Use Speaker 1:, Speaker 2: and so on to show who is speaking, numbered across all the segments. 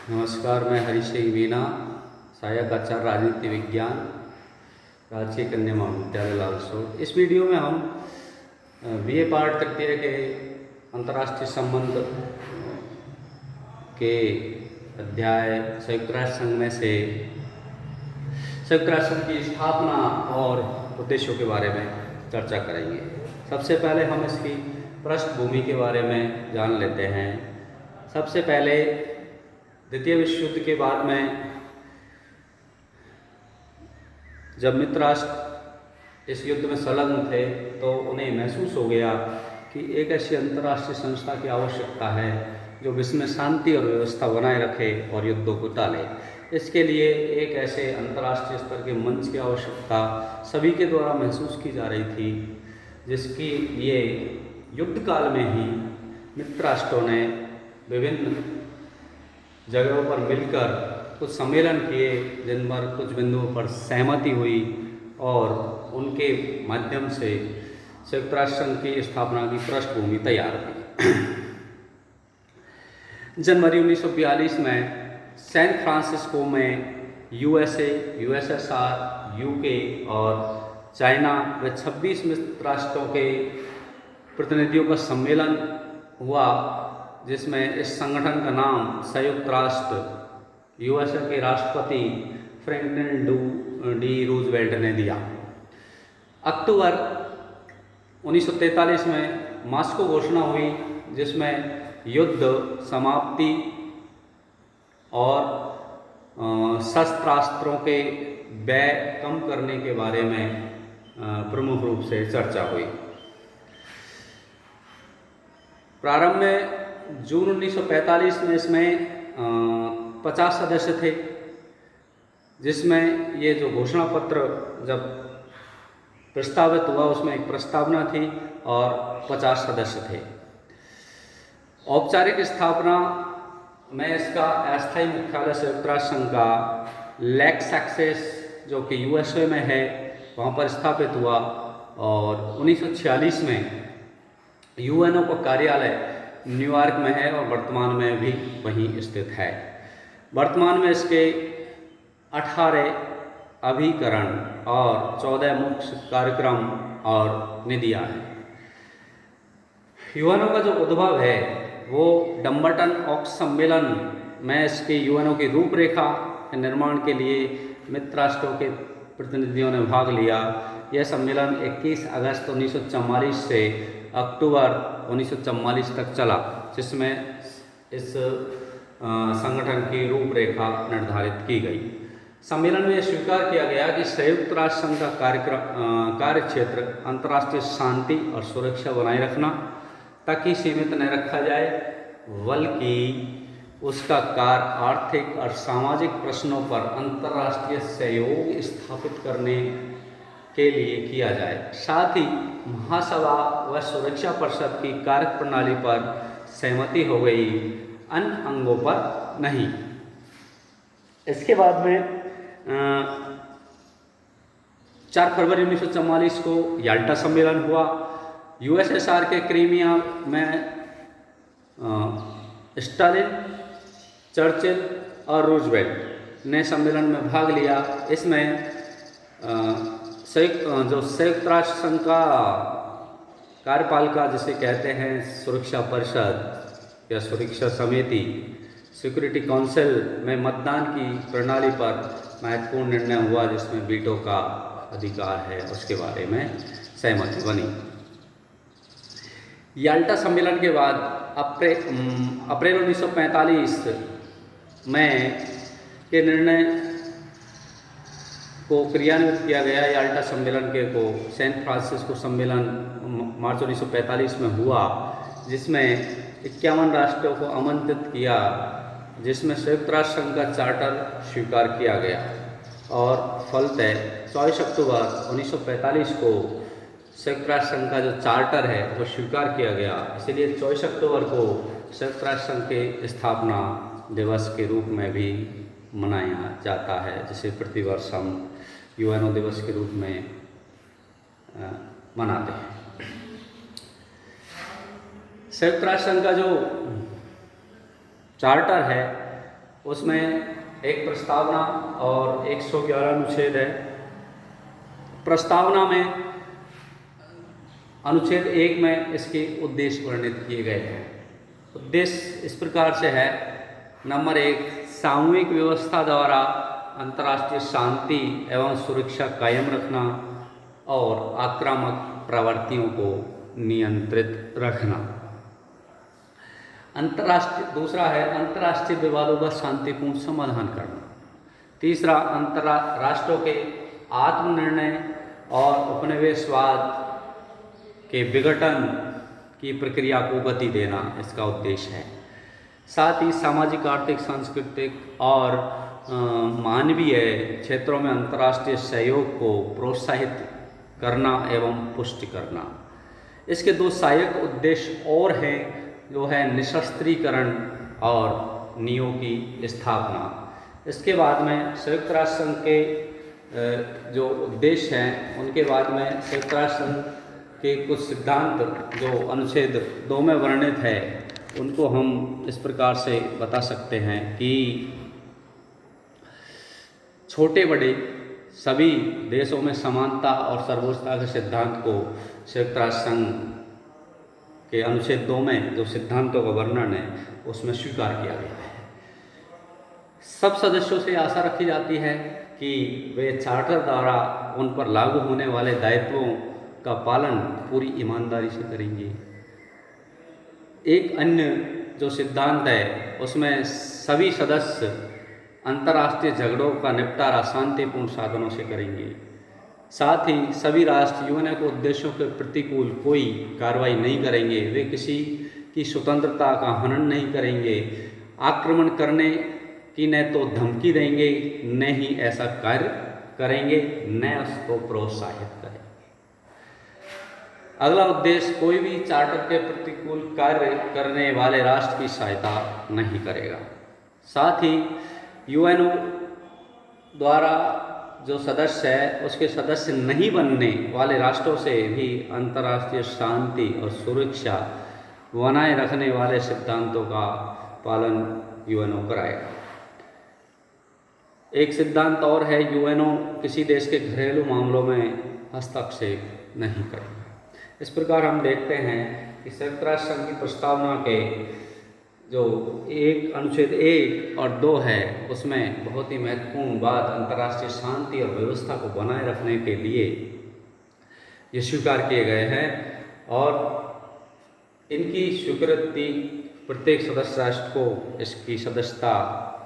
Speaker 1: नमस्कार, मैं हरीश सिंह मीना, सहायक आचार्य राजनीति विज्ञान, राजकीय कन्या महाविद्यालय लालसोट। इस वीडियो में हम बीए पार्ट तृतीय के अंतर्राष्ट्रीय संबंध के अध्याय संयुक्त राष्ट्र संघ में से संयुक्त राष्ट्र संघ की स्थापना और उद्देश्यों के बारे में चर्चा करेंगे। सबसे पहले हम इसकी पृष्ठभूमि के बारे में जान लेते हैं। सबसे पहले द्वितीय विश्व युद्ध के बाद में जब मित्र राष्ट्र इस युद्ध में संलग्न थे तो उन्हें महसूस हो गया कि एक ऐसी अंतर्राष्ट्रीय संस्था की आवश्यकता है जो विश्व में शांति और व्यवस्था बनाए रखे और युद्धों को टाले। इसके लिए एक ऐसे अंतर्राष्ट्रीय स्तर के मंच की आवश्यकता सभी के द्वारा महसूस की जा रही थी, जिसकी लिए युद्ध काल में ही मित्र राष्ट्रों ने विभिन्न जगहों पर मिलकर कुछ सम्मेलन किए, जिन पर कुछ बिंदुओं पर सहमति हुई और उनके माध्यम से संयुक्त राष्ट्र संघ की स्थापना की पृष्ठभूमि तैयार हुई। जनवरी 1942 में सैन फ्रांसिस्को में यूएसए, यूएसएसआर, यूके और चाइना व 26 मित्र राष्ट्रों के प्रतिनिधियों का सम्मेलन हुआ, जिसमें इस संगठन का नाम संयुक्त राष्ट्र यूएसए के राष्ट्रपति फ्रैंकलिन डी रूजवेल्ट ने दिया। अक्टूबर 1943 में मॉस्को घोषणा हुई, जिसमें युद्ध समाप्ति और शस्त्रास्त्रों के व्यय कम करने के बारे में प्रमुख रूप से चर्चा हुई। प्रारंभ में जून 1945 में इसमें 50 सदस्य थे, जिसमें ये जो घोषणा पत्र जब प्रस्तावित हुआ उसमें एक प्रस्तावना थी और 50 सदस्य थे। औपचारिक स्थापना में इसका अस्थायी मुख्यालय संयुक्त राष्ट्र संघ का लेक सक्सेस जो कि यूएसए में है वहाँ पर स्थापित हुआ और 1946 में यूएनओ का कार्यालय न्यूयॉर्क में है और वर्तमान में भी वहीं स्थित है। वर्तमान में इसके 18 अभिकरण और 14 मुख्य कार्यक्रम और निधियां हैं। यूएनओ का जो उद्भव है वो डम्बल्टन ऑक्स सम्मेलन में इसके यूएनओ की रूपरेखा के निर्माण के लिए मित्र राष्ट्रों के प्रतिनिधियों ने भाग लिया। यह सम्मेलन 21 अगस्त 1944 से अक्टूबर 1944 तक चला, जिसमें इस संगठन की रूपरेखा निर्धारित की गई। सम्मेलन में यह स्वीकार किया गया कि संयुक्त राष्ट्र संघ का कार्य क्षेत्र अंतर्राष्ट्रीय शांति और सुरक्षा बनाए रखना तक ही सीमित न रखा जाए, बल्कि उसका कार्य आर्थिक और सामाजिक प्रश्नों पर अंतर्राष्ट्रीय सहयोग स्थापित करने के लिए किया जाए। साथ ही महासभा व सुरक्षा परिषद की कार्यप्रणाली पर सहमति हो गई, अन्य अंगों पर नहीं। इसके बाद में 4 फरवरी 1944 को याल्टा सम्मेलन हुआ। यूएसएसआर के क्रीमिया में स्टालिन, चर्चिल और रूजवेल्ट ने सम्मेलन में भाग लिया। इसमें संयुक्त राष्ट्र संघ का कार्यपालिका जिसे कहते हैं सुरक्षा परिषद या सुरक्षा समिति, सिक्योरिटी काउंसिल में मतदान की प्रणाली पर महत्वपूर्ण निर्णय हुआ, जिसमें वीटो का अधिकार है, उसके बारे में सहमति बनी। याल्टा सम्मेलन के बाद अप्रैल 1945 में के निर्णय को क्रियान्वित किया गया। याल्टा सम्मेलन के को सैन फ्रांसिस्को सम्मेलन मार्च 1945 में हुआ, जिसमें 51 राष्ट्रों को आमंत्रित किया, जिसमें संयुक्त राष्ट्र संघ का चार्टर स्वीकार किया गया और फलतः 24 अक्टूबर 1945 को संयुक्त राष्ट्र संघ का जो चार्टर है वो स्वीकार किया गया। इसलिए 24 अक्टूबर को संयुक्त राष्ट्र संघ के स्थापना दिवस के रूप में भी मनाया जाता है, जिसे प्रतिवर्ष हम यूएनओ दिवस के रूप में मनाते हैं। संयुक्त राष्ट्र संघ का जो चार्टर है उसमें एक प्रस्तावना और 111 अनुच्छेद है। प्रस्तावना में अनुच्छेद 1 में इसके उद्देश्य वर्णित किए गए हैं। उद्देश्य इस प्रकार से है, नंबर 1, सामूहिक व्यवस्था द्वारा अंतर्राष्ट्रीय शांति एवं सुरक्षा कायम रखना और आक्रामक प्रवृत्तियों को नियंत्रित रखना। दूसरा है अंतर्राष्ट्रीय विवादों का शांतिपूर्ण समाधान करना। तीसरा, राष्ट्रों के आत्मनिर्णय और उपनिवेशवाद के विघटन की प्रक्रिया को गति देना इसका उद्देश्य है। साथ ही सामाजिक, आर्थिक, सांस्कृतिक और मानवीय क्षेत्रों में अंतर्राष्ट्रीय सहयोग को प्रोत्साहित करना एवं पुष्टि करना। इसके 2 सहायक उद्देश्य और हैं, जो है निशस्त्रीकरण और नीतियों की स्थापना। इसके बाद में संयुक्त राष्ट्र संघ के जो उद्देश्य हैं, उनके बाद में संयुक्त राष्ट्र संघ के कुछ सिद्धांत जो अनुच्छेद 2 में वर्णित है, उनको हम इस प्रकार से बता सकते हैं कि छोटे बड़े सभी देशों में समानता और सर्वोच्चता के सिद्धांत को संयुक्त राष्ट्र संघ के अनुच्छेद 2 में जो सिद्धांतों का वर्णन है उसमें स्वीकार किया गया है। सब सदस्यों से आशा रखी जाती है कि वे चार्टर द्वारा उन पर लागू होने वाले दायित्वों का पालन पूरी ईमानदारी से करेंगे। एक अन्य जो सिद्धांत है उसमें सभी सदस्य अंतर्राष्ट्रीय झगड़ों का निपटारा शांतिपूर्ण साधनों से करेंगे। साथ ही सभी राष्ट्र यूएन के उद्देश्यों के प्रतिकूल कोई कार्रवाई नहीं करेंगे। वे किसी की स्वतंत्रता का हनन नहीं करेंगे, आक्रमण करने की न तो धमकी देंगे, न ही ऐसा कार्य करेंगे, न उसको प्रोत्साहित करेंगे। अगला उद्देश्य, कोई भी चार्टर के प्रतिकूल कार्य करने वाले राष्ट्र की सहायता नहीं करेगा। साथ ही यूएनओ द्वारा जो सदस्य है उसके सदस्य नहीं बनने वाले राष्ट्रों से भी अंतर्राष्ट्रीय शांति और सुरक्षा बनाए रखने वाले सिद्धांतों का पालन यूएनओ कराएगा। एक सिद्धांत और है, यूएनओ किसी देश के घरेलू मामलों में हस्तक्षेप नहीं करेगा। इस प्रकार हम देखते हैं कि संयुक्त राष्ट्र संघ की प्रस्तावना के जो अनुच्छेद 1 और 2 है उसमें बहुत ही महत्वपूर्ण बात अंतर्राष्ट्रीय शांति और व्यवस्था को बनाए रखने के लिए ये स्वीकार किए गए हैं और इनकी स्वीकृति प्रत्येक सदस्य राष्ट्र को इसकी सदस्यता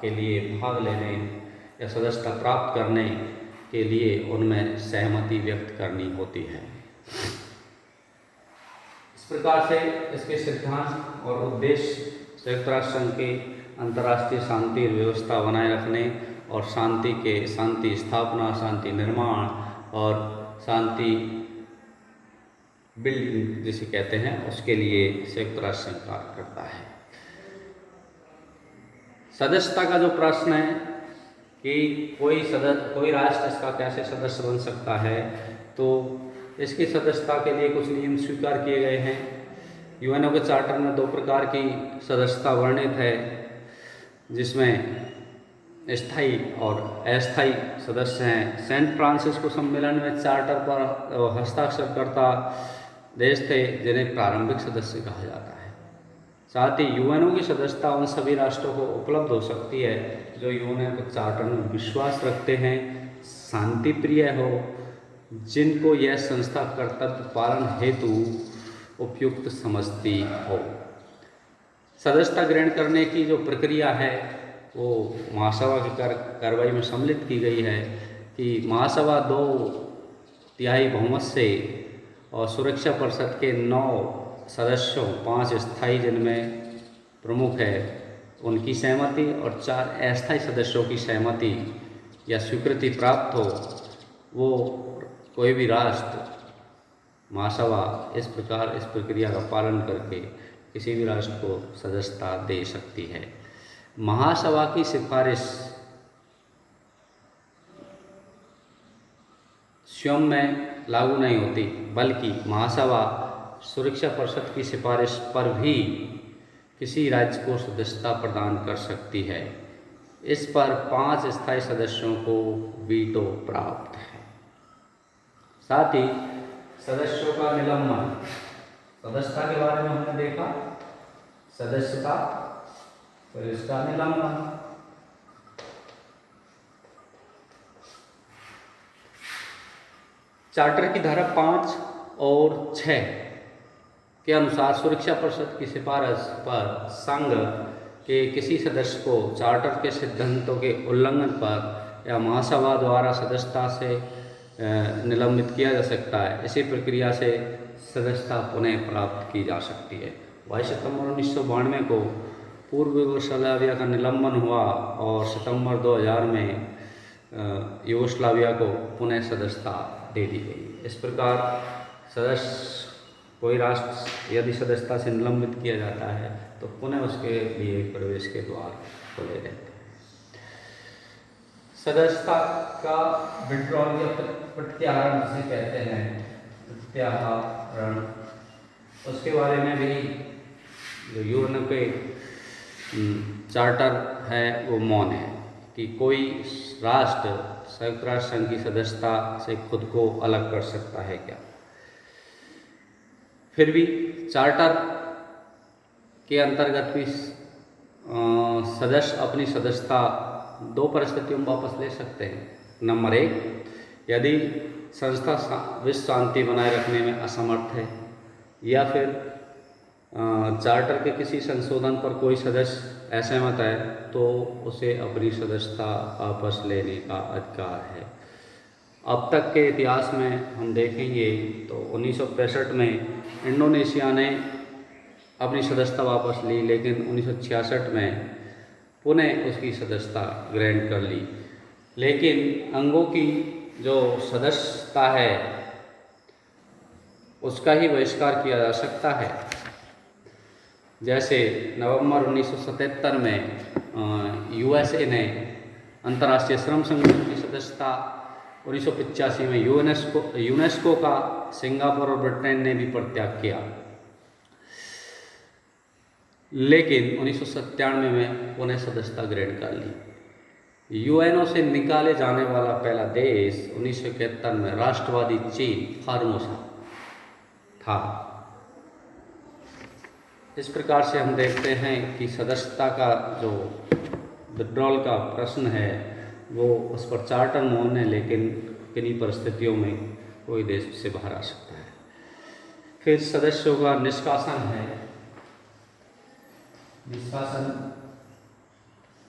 Speaker 1: के लिए भाग लेने या सदस्यता प्राप्त करने के लिए उनमें सहमति व्यक्त करनी होती है। इस प्रकार से इसके सिद्धांत और उद्देश्य संयुक्त राष्ट्र संघ के अंतर्राष्ट्रीय शांति व्यवस्था बनाए रखने और शांति स्थापना, शांति निर्माण और शांति बिल्डिंग जिसे कहते हैं उसके लिए संयुक्त राष्ट्र संघ कार्य करता है। सदस्यता का जो प्रश्न है कि कोई राष्ट्र इसका कैसे सदस्य बन सकता है, तो इसकी सदस्यता के लिए कुछ नियम स्वीकार किए गए हैं। यूएनओ के चार्टर में 2 प्रकार की सदस्यता वर्णित है, जिसमें स्थायी और अस्थायी सदस्य हैं। सेंट फ्रांसिस्को सम्मेलन में चार्टर पर हस्ताक्षर करता देश थे जिन्हें प्रारंभिक सदस्य कहा जाता है। साथ ही यूएनओ की सदस्यता उन सभी राष्ट्रों को उपलब्ध हो सकती है जो यूएनओ के चार्टर में विश्वास रखते हैं, शांति प्रिय हो, जिनको यह संस्था कर्तव्य पालन हेतु उपयुक्त समझती हो। सदस्यता ग्रहण करने की जो प्रक्रिया है वो महासभा की कार्रवाई में सम्मिलित की गई है कि महासभा 2/3 बहुमत से और सुरक्षा परिषद के 9 सदस्यों, 5 स्थायी जिनमें प्रमुख है, उनकी सहमति और 4 अस्थायी सदस्यों की सहमति या स्वीकृति प्राप्त हो, वो कोई भी राष्ट्र महासभा इस प्रक्रिया का पालन करके किसी भी राष्ट्र को सदस्यता दे सकती है। महासभा की सिफारिश स्वयं में लागू नहीं होती, बल्कि महासभा सुरक्षा परिषद की सिफारिश पर भी किसी राज्य को सदस्यता प्रदान कर सकती है। इस पर 5 स्थायी सदस्यों को वीटो प्राप्त है। साथ ही सदस्यों का निलंबन, सदस्यता के बारे में हमने देखा, सदस्यता, फिर इसका निलंबन। चार्टर की धारा 5 और 6 के अनुसार सुरक्षा परिषद की सिफारिश पर संघ के किसी सदस्य को चार्टर के सिद्धांतों के उल्लंघन पर या महासभा द्वारा सदस्यता से निलंबित किया जा सकता है। इसी प्रक्रिया से सदस्यता पुनः प्राप्त की जा सकती है। 22 सितंबर 1992 को पूर्व यूगोस्लाविया का निलंबन हुआ और सितंबर 2000 में यूगोस्लाविया को पुनः सदस्यता दे दी गई। इस प्रकार सदस्य, कोई राष्ट्र यदि सदस्यता से निलंबित किया जाता है तो पुनः उसके लिए प्रवेश के द्वार खुले रहते हैं। सदस्यता का विड्रॉल या प्रत्याहरण जिसे कहते हैं, प्रत्याहरण, उसके बारे में भी जो यूएन के चार्टर है वो मौन है कि कोई राष्ट्र संयुक्त राष्ट्र संघ की सदस्यता से खुद को अलग कर सकता है क्या। फिर भी चार्टर के अंतर्गत भी सदस्य अपनी सदस्यता 2 परिस्थितियों में वापस ले सकते हैं। नंबर 1, यदि संस्था विश्व शांति बनाए रखने में असमर्थ है, या फिर चार्टर के किसी संशोधन पर कोई सदस्य असहमत है तो उसे अपनी सदस्यता वापस लेने का अधिकार है। अब तक के इतिहास में हम देखेंगे तो 1965 में इंडोनेशिया ने अपनी सदस्यता वापस ली, लेकिन 1966 में पुनः उसकी सदस्यता ग्रहण कर ली। लेकिन अंगों की जो सदस्यता है उसका ही बहिष्कार किया जा सकता है। जैसे नवंबर 1977 में यूएसए ने अंतर्राष्ट्रीय श्रम संगठन की सदस्यता, 1985 में यूनेस्को का सिंगापुर और ब्रिटेन ने भी परित्याग किया, लेकिन 1997 में पुनः सदस्यता ग्रहण कर ली। यूएनओ से निकाले जाने वाला पहला देश 1971 में राष्ट्रवादी चीन, फार्मोसा था। इस प्रकार से हम देखते हैं कि सदस्यता का जो विड्रॉल का प्रश्न है वो उस पर चार्टर मौन है, लेकिन किन्हीं परिस्थितियों में कोई देश से बाहर आ सकता है। फिर सदस्यों का निष्कासन है। निष्कासन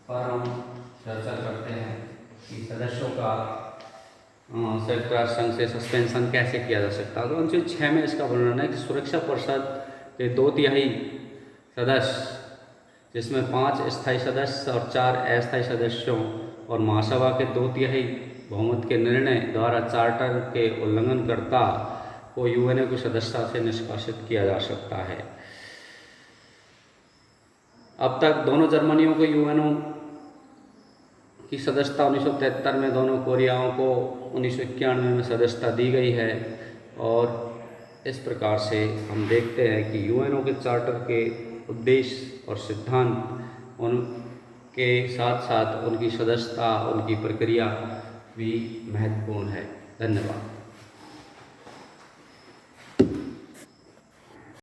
Speaker 1: पर हम चर्चा करते हैं कि सदस्यों का संयुक्त राष्ट्र संघ से सस्पेंशन कैसे किया जा सकता है। तो अनुच्छेद 6 में इसका वर्णन है कि सुरक्षा परिषद के 2/3 सदस्य, जिसमें 5 स्थायी सदस्य और 4 अस्थायी सदस्यों और महासभा के 2/3 बहुमत के निर्णय द्वारा चार्टर के उल्लंघनकर्ता को यूएनओ की सदस्यता से निष्कासित किया जा सकता है। अब तक दोनों जर्मनियों को यूएनओ की सदस्यता 1973 में, दोनों कोरियाओं को 1991 में सदस्यता दी गई है। और इस प्रकार से हम देखते हैं कि यूएनओ के चार्टर के उद्देश्य और सिद्धांत उनके साथ साथ उनकी सदस्यता, उनकी प्रक्रिया भी महत्वपूर्ण है। धन्यवाद।